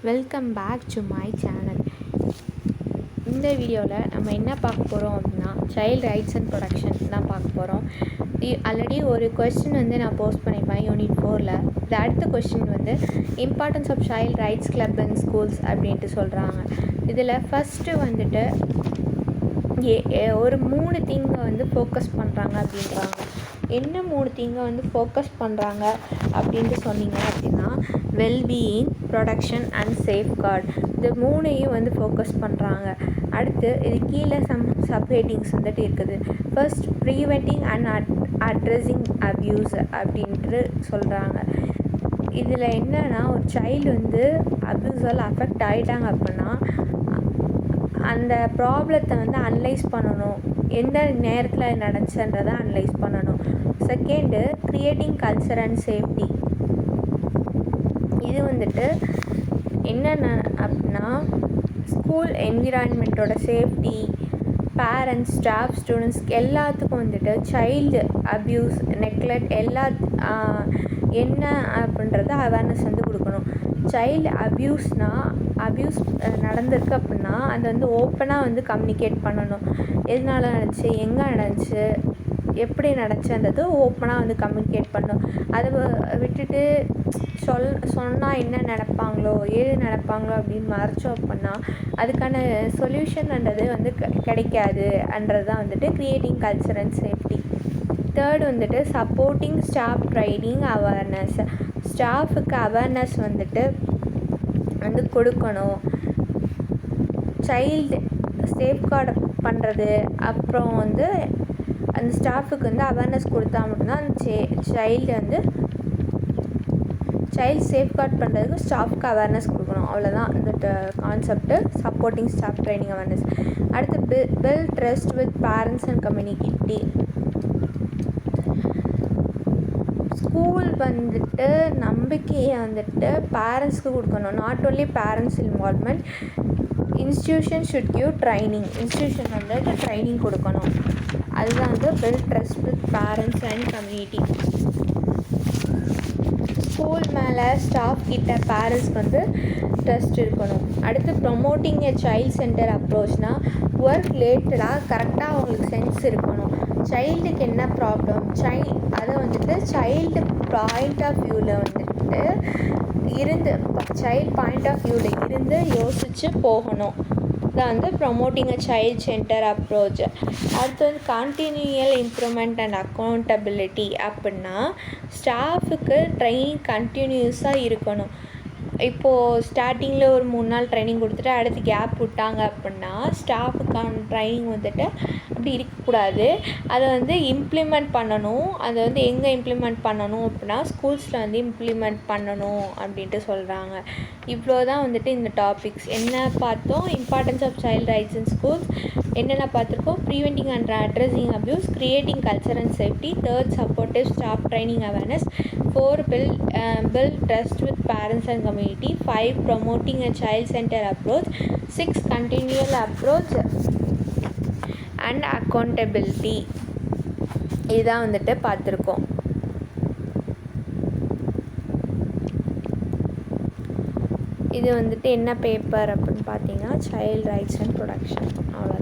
Welcome back to my channel. இந்த வீடியோவில் நம்ம என்ன பார்க்க போகிறோம் அப்படின்னா சைல்டு ரைட்ஸ் அண்ட் ப்ரொடக்ஷன் தான் பார்க்க போகிறோம். ஆல்ரெடி ஒரு கொஸ்டின் நான் போஸ்ட் பண்ணியிருப்பேன் யூனிட் 4ல். இது அடுத்த question importance of child rights club in schools அப்படின்ட்டு சொல்கிறாங்க. இதில் ஃபஸ்ட்டு ஒரு 3 திங்கை ஃபோக்கஸ் பண்ணுறாங்க அப்படின்றாங்க. என்ன 3 திங்கை ஃபோக்கஸ் பண்ணுறாங்க அப்படின்ட்டு சொன்னீங்க அப்படின்னா வெல்பீயிங், ப்ரொடக்ஷன் அண்ட் சேஃப்கார்ட், இது 3ஐயும் ஃபோக்கஸ் பண்ணுறாங்க. அடுத்து இது கீழே சப்ஹெட்டிங்ஸ் இருக்குது. ஃபர்ஸ்ட் ப்ரீவென்டிங் அண்ட் அட்ரஸிங் அப்யூஸ் அப்படின்ட்டு சொல்கிறாங்க. இதில் என்னென்னா ஒரு சைல்டு அப்யூஸால் அஃபெக்ட் ஆகிட்டாங்க அப்படின்னா அந்த ப்ராப்ளத்தை அனலைஸ் பண்ணணும், எந்த நேரத்தில் நடந்துச்சுன்றதை அனலைஸ் பண்ணணும். Second creating culture and safety, இது என்னென்ன அப்படின்னா ஸ்கூல் என்விரான்மெண்ட்டோட சேஃப்டி, பேரண்ட்ஸ், ஸ்டாஃப், ஸ்டூடெண்ட்ஸ் எல்லாத்துக்கும் சைல்டு அப்யூஸ், நெக்லெக்ட் என்ன அப்படின்றத அவேர்னஸ் கொடுக்கணும். சைல்டு அப்யூஸ் நடந்திருக்கு அப்படின்னா அது ஓப்பனாக கம்யூனிகேட் பண்ணணும். எதனால் நடந்துச்சு, எங்கே நடந்துச்சு, எப்படி நடந்துச்சுன்றது ஓப்பனாக கம்யூனிகேட் பண்ணணும். அதை விட்டுட்டு சொன்னால் என்ன நினைப்பாங்களோ ஏது நினைப்பாங்களோ அப்படின்னு மறைச்சோம் அப்படின்னா அதுக்கான சொல்யூஷன்ன்றது கிடைக்காது என்றது தான் creating culture and safety. Third supporting staff training awareness, ஸ்டாஃபுக்கு அவேர்னஸ் கொடுக்கணும். சைல்டு சேஃப்கார்டு பண்ணுறது, அப்புறம் அந்த ஸ்டாஃபுக்கு அவேர்னஸ் கொடுத்தா மட்டும்தான் அந்த சைல்டு சேஃப்கார்ட் பண்ணுறதுக்கு ஸ்டாஃப்க்கு அவேர்னஸ் கொடுக்கணும். அவ்வளோதான் இந்த concept, supporting staff training awareness. அடுத்து build trust with parents and community. School நம்பிக்கையை பேரண்ட்ஸ்க்கு கொடுக்கணும். Not only parents involvement, institution should give training, institution training கொடுக்கணும். அதுதான் build trust with parents and community. School மேலே ஸ்டாஃப் கிட்ட பேரண்ட்ஸ்க்கு ட்ரஸ்ட் இருக்கணும். அடுத்து ப்ரொமோட்டிங் எ சைல்டு சென்டர் அப்ரோச்னால் ஒர்க் ரிலேட்டடாக கரெக்டாக அவங்களுக்கு சென்ஸ் இருக்கணும். சைல்டுக்கு என்ன ப்ராப்ளம், அதை சைல்டு பாயிண்ட் ஆஃப் வியூவில் சைல்டு பாயிண்ட் ஆஃப் வியூவில் இருந்து யோசித்து போகணும். இதான் ப்ரொமோட்டிங் அ சைல்டு சென்டர் அப்ரோச். அடுத்து கண்டினியூயல் இம்ப்ரூவ்மெண்ட் அண்ட் அக்கௌண்டபிலிட்டி அப்படின்னா ஸ்டாஃபுக்கு ட்ரைனிங் கண்டினியூஸாக இருக்கணும். இப்போது ஸ்டார்டிங்கில் ஒரு 3 நாள் ட்ரைனிங் கொடுத்துட்டு அடுத்து கேப் விட்டாங்க அப்படின்னா ஸ்டாஃபுக்கான ட்ரைனிங் அப்படி இருக்கக்கூடாது. அதை இம்ப்ளிமெண்ட் பண்ணணும். அதை எங்கே இம்ப்ளிமெண்ட் பண்ணணும் அப்படின்னா ஸ்கூல்ஸில் இம்ப்ளிமெண்ட் பண்ணணும் அப்படின்ட்டு சொல்கிறாங்க. இவ்வளோ தான் இந்த டாபிக்ஸ் என்ன பார்த்தோம். Importance of child rights in schools என்னென்ன பார்த்துருக்கோம். Preventing and addressing abuse, creating culture and safety. Third supportive staff training awareness. 4 build trust with parents and community. 5 promoting a child center approach. 6 continual approach and accountability. இதுதான் பார்த்துருக்கோம். இது என்ன paper அப்படின்னு பார்த்தீங்கன்னா child rights and production. அவ்வளோ